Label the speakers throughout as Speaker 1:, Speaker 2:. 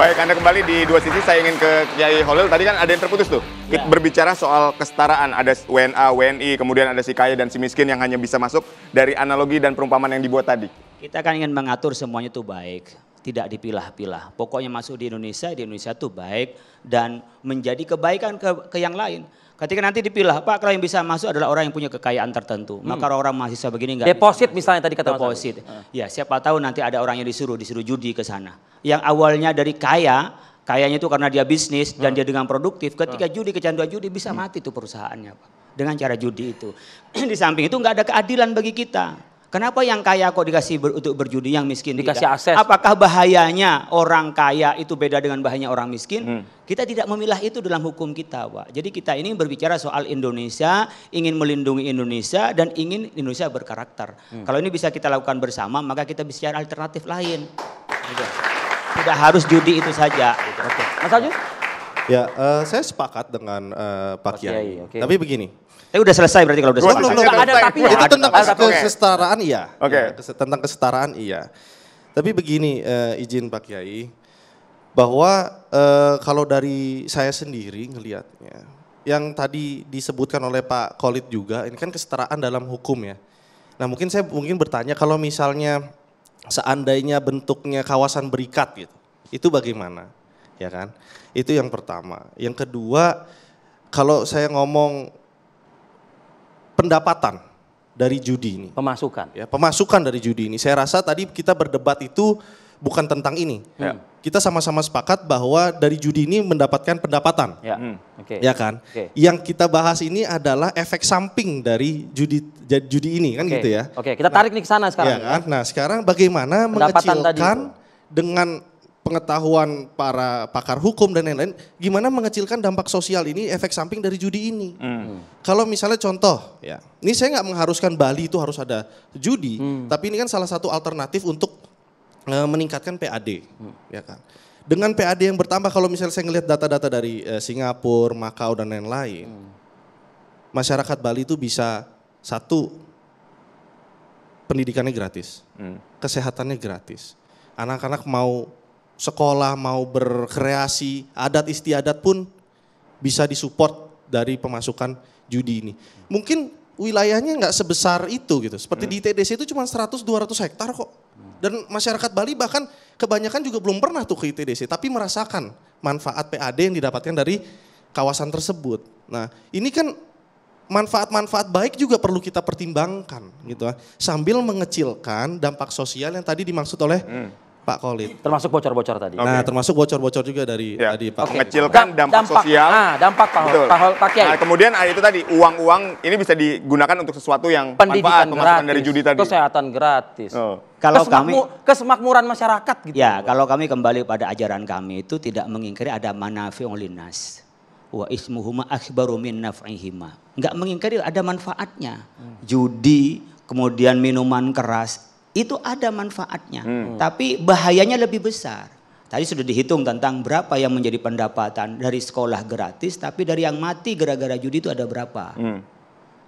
Speaker 1: Baik, Anda kembali di Dua Sisi. Saya ingin ke Kiai Holil. Tadi kan ada yang terputus tuh. Kita berbicara soal kesetaraan. Ada WNA, WNI, kemudian ada si kaya dan si miskin yang hanya bisa masuk dari analogi dan perumpamaan yang dibuat tadi.
Speaker 2: Kita kan ingin mengatur semuanya itu baik, tidak dipilah-pilah. Pokoknya masuk di Indonesia itu baik dan menjadi kebaikan ke yang lain. Ketika nanti dipilah, Pak, kalau yang bisa masuk adalah orang yang punya kekayaan tertentu. Maka orang mahasiswa begini enggak
Speaker 3: deposit misalnya tadi kata Mas.
Speaker 2: Deposit. Ya, siapa tahu nanti ada orang yang disuruh judi ke sana. Yang awalnya dari kayanya itu karena dia bisnis dan dia dengan produktif. Ketika kecanduan judi bisa mati tuh perusahaannya, Pak. Dengan cara judi itu. Di samping itu enggak ada keadilan bagi kita. Kenapa yang kaya kok dikasih untuk berjudi, yang miskin
Speaker 3: dikasih
Speaker 2: tidak?
Speaker 3: akses?
Speaker 2: Apakah bahayanya orang kaya itu beda dengan bahayanya orang miskin? Kita tidak memilah itu dalam hukum kita, Pak. Jadi kita ini berbicara soal Indonesia, ingin melindungi Indonesia dan ingin Indonesia berkarakter. Kalau ini bisa kita lakukan bersama, maka kita bicara alternatif lain. Gitu. Tidak harus judi itu saja. Gitu.
Speaker 3: Oke. Mas Aju?
Speaker 4: Ya, saya sepakat dengan Pak Kiai.
Speaker 3: Okay.
Speaker 4: Tapi begini.
Speaker 2: Udah selesai berarti kalau udah selesai.
Speaker 4: Belum.
Speaker 3: Ada tapi
Speaker 4: itu tentang kesetaraan iya.
Speaker 1: Oke.
Speaker 4: Tentang kesetaraan iya. Tapi begini, izin Pak Kiai, bahwa kalau dari saya sendiri ngelihatnya, yang tadi disebutkan oleh Pak Khalid juga, ini kan kesetaraan dalam hukum ya. Nah mungkin saya bertanya kalau misalnya seandainya bentuknya kawasan berikat gitu, itu bagaimana? Ya kan? Itu yang pertama. Yang kedua, kalau saya ngomong pendapatan dari judi ini.
Speaker 3: Pemasukan.
Speaker 4: Ya, pemasukan dari judi ini. Saya rasa tadi kita berdebat itu bukan tentang ini. Kita sama-sama sepakat bahwa dari judi ini mendapatkan pendapatan.
Speaker 3: Ya.
Speaker 4: Ya kan? Yang kita bahas ini adalah efek samping dari judi ini kan gitu ya.
Speaker 3: Oke, kita tarik nih ke sana sekarang.
Speaker 4: Ya kan? Nah, sekarang bagaimana mengecilkan dengan pengetahuan para pakar hukum dan lain-lain, gimana mengecilkan dampak sosial ini, efek samping dari judi ini. Kalau misalnya contoh, ya, ini saya nggak mengharuskan Bali itu harus ada judi, tapi ini kan salah satu alternatif untuk meningkatkan PAD, ya kan. Dengan PAD yang bertambah, kalau misalnya saya ngelihat data-data dari Singapura, Makau dan lain-lain, masyarakat Bali itu bisa satu, pendidikannya gratis, kesehatannya gratis, anak-anak mau sekolah, mau berkreasi, adat istiadat pun bisa disupport dari pemasukan judi ini. Mungkin wilayahnya nggak sebesar itu gitu. Seperti di ITDC itu cuma 100-200 hektar kok. Dan masyarakat Bali bahkan kebanyakan juga belum pernah tuh ke ITDC, tapi merasakan manfaat PAD yang didapatkan dari kawasan tersebut. Nah ini kan manfaat-manfaat baik juga perlu kita pertimbangkan gitu. Sambil mengecilkan dampak sosial yang tadi dimaksud oleh Pak Khalid.
Speaker 3: Termasuk bocor-bocor tadi.
Speaker 4: Nah, termasuk bocor-bocor juga dari tadi Pak.
Speaker 1: Mengecilkan dampak sosial.
Speaker 3: Dampak Pak Kiai.
Speaker 1: Nah, kemudian itu tadi uang-uang ini bisa digunakan untuk sesuatu yang
Speaker 3: pendidikan
Speaker 1: manfaat,
Speaker 3: gratis,
Speaker 1: dari judi tadi.
Speaker 3: Kesehatan gratis.
Speaker 2: Kalau kami
Speaker 3: kesemakmuran masyarakat gitu.
Speaker 2: Ya, kalau kami kembali pada ajaran kami itu tidak mengingkari ada manafi'ul linnas. Wa ismuhuma akhbaru min naf'ihima. Enggak mengingkari ada manfaatnya. Judi, kemudian minuman keras, itu ada manfaatnya, tapi bahayanya lebih besar. Tadi sudah dihitung tentang berapa yang menjadi pendapatan dari sekolah gratis, tapi dari yang mati gara-gara judi itu ada berapa.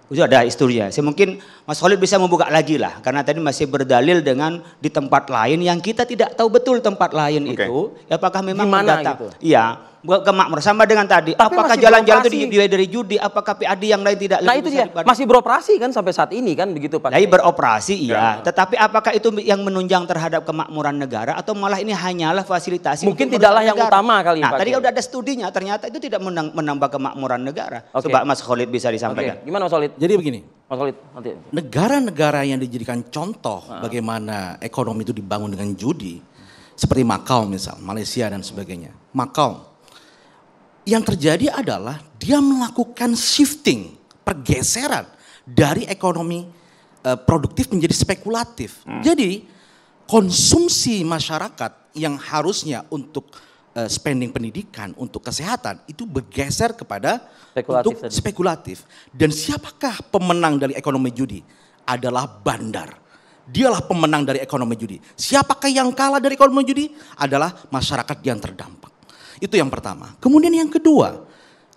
Speaker 2: Itu ada historinya. Saya mungkin Mas Khalid bisa membuka lagi lah, karena tadi masih berdalil dengan di tempat lain yang kita tidak tahu betul tempat lain itu, apakah memang data. Gitu? Iya. Kemakmuran sama dengan tadi. Tapi apakah jalan-jalan itu dibiayai dari judi? Apakah PAD yang lain tidak?
Speaker 3: Nah itu dia masih beroperasi kan sampai saat ini kan begitu Pak.
Speaker 2: Jadi beroperasi iya. Tetapi apakah itu yang menunjang terhadap kemakmuran negara atau malah ini hanyalah fasilitasi?
Speaker 3: Mungkin tidaklah yang utama kali.
Speaker 2: Nah tadi udah ada studinya ternyata itu tidak menambah kemakmuran negara. Coba Mas Khalid bisa disampaikan.
Speaker 3: Gimana Mas Khalid?
Speaker 5: Jadi begini.
Speaker 3: Mas Khalid nanti.
Speaker 5: Negara-negara yang dijadikan contoh bagaimana ekonomi itu dibangun dengan judi, seperti Makau misal, Malaysia dan sebagainya. Makau. Yang terjadi adalah dia melakukan shifting, pergeseran dari ekonomi produktif menjadi spekulatif. Jadi konsumsi masyarakat yang harusnya untuk spending pendidikan, untuk kesehatan itu bergeser kepada spekulatif. Dan siapakah pemenang dari ekonomi judi? Adalah bandar. Dialah pemenang dari ekonomi judi. Siapakah yang kalah dari ekonomi judi? Adalah masyarakat yang terdampak. Itu yang pertama. Kemudian yang kedua,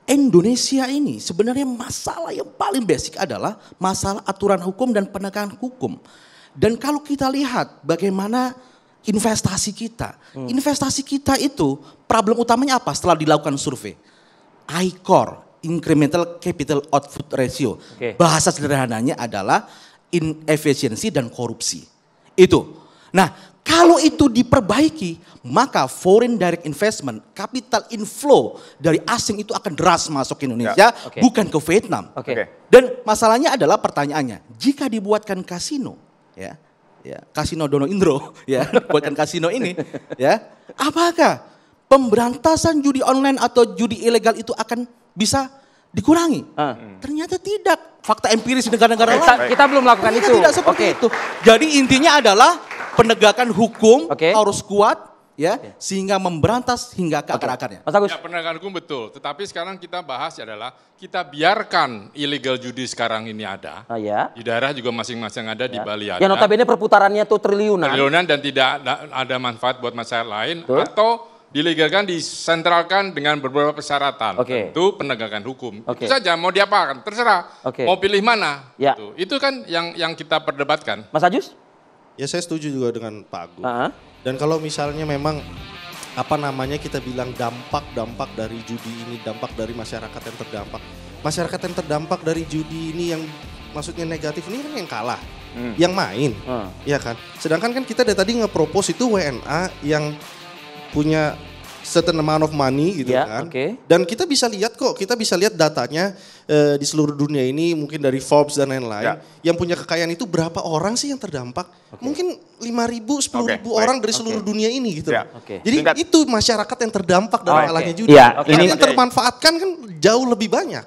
Speaker 5: Indonesia ini sebenarnya masalah yang paling basic adalah masalah aturan hukum dan penegakan hukum. Dan kalau kita lihat bagaimana investasi kita. Investasi kita itu problem utamanya apa setelah dilakukan survei? ICOR, Incremental Capital Output Ratio. Bahasa sederhananya adalah inefisiensi dan korupsi. Itu. Nah, kalau itu diperbaiki, maka foreign direct investment, capital inflow dari asing itu akan deras masuk ke Indonesia, bukan ke Vietnam. Dan masalahnya adalah pertanyaannya, jika dibuatkan kasino, ya kasino Dono Indro, ya, buatkan kasino ini, ya, apakah pemberantasan judi online atau judi ilegal itu akan bisa dikurangi? Ternyata tidak. Fakta empiris di negara-negara lain.
Speaker 3: Kita belum melakukan itu.
Speaker 5: Tidak seperti itu. Jadi intinya adalah penegakan hukum harus kuat, ya, sehingga memberantas hingga ke akar-akarnya.
Speaker 3: Mas Agus.
Speaker 6: Ya, penegakan hukum betul. Tetapi sekarang kita bahas adalah kita biarkan illegal judi sekarang ini ada. Di daerah juga masing-masing ada, di Bali ada.
Speaker 3: Yang notabene perputarannya tuh triliunan.
Speaker 6: Triliunan dan tidak ada manfaat buat masyarakat lain. Atau dilegalkan, disentralkan dengan beberapa persyaratan. Tentu penegakan hukum. Itu saja, mau diapakan, terserah. Mau pilih mana. Itu kan yang kita perdebatkan.
Speaker 3: Mas Ajus?
Speaker 4: Ya saya setuju juga dengan Pak Agung. Dan kalau misalnya memang kita bilang dampak dari judi ini, dampak dari masyarakat yang terdampak. Masyarakat yang terdampak dari judi ini yang maksudnya negatif ini kan yang kalah, yang main, ya kan. Sedangkan kan kita dari tadi nge-propose itu WNA yang punya certain amount of money gitu kan. Dan kita bisa lihat kok, kita bisa lihat datanya di seluruh dunia ini mungkin dari Forbes dan lain-lain. Yang punya kekayaan itu berapa orang sih yang terdampak? Mungkin 5.000, 10.000 orang dari seluruh dunia ini gitu. Jadi itu masyarakat yang terdampak dari kalahnya judi. Ini yang termanfaatkan kan jauh lebih banyak.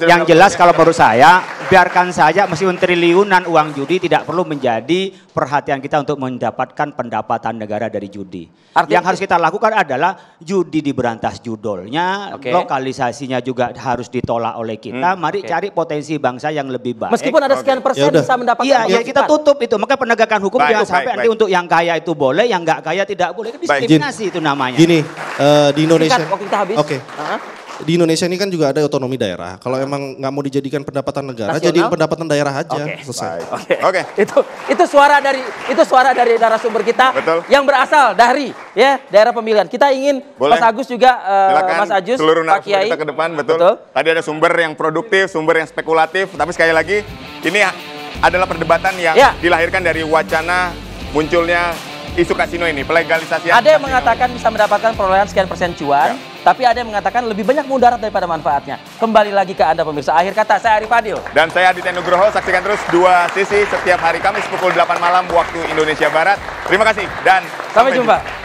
Speaker 2: Yang jelas kalau menurut saya, biarkan saja meskipun triliunan uang judi tidak perlu menjadi perhatian kita untuk mendapatkan pendapatan negara dari judi. Yang harus kita lakukan adalah judi diberantas judolnya, lokalisasinya juga harus ditolak oleh kita. Mari cari potensi bangsa yang lebih baik.
Speaker 3: Meskipun ada sekian persen bisa mendapatkan.
Speaker 2: Iya, kita tutup itu. Maka penegakan hukum jangan sampai nanti untuk yang kaya itu boleh, yang nggak kaya tidak boleh. Diskriminasi itu namanya.
Speaker 5: Gini, di Indonesia.
Speaker 4: Di Indonesia ini kan juga ada otonomi daerah. Kalau emang nggak mau dijadikan pendapatan negara, jadiin pendapatan daerah aja. Selesai.
Speaker 3: Itu suara dari narasumber kita yang berasal dari daerah pemilihan. Kita ingin Mas Agus juga, Mas Ajus, Pak Kiai.
Speaker 1: Kita ke depan, betul. Tadi ada sumber yang produktif, sumber yang spekulatif. Tapi sekali lagi, ini adalah perdebatan yang dilahirkan dari wacana munculnya isu kasino ini, pelegalisasian.
Speaker 3: Ada yang mengatakan bisa mendapatkan perolehan sekian persen cuan, tapi ada yang mengatakan lebih banyak mudarat daripada manfaatnya. Kembali lagi ke Anda pemirsa. Akhir kata, saya Arif Fadil.
Speaker 1: Dan saya Aditya Nugroho. Saksikan terus Dua Sisi setiap hari Kamis pukul 8 malam waktu Indonesia Barat. Terima kasih dan
Speaker 3: sampai jumpa.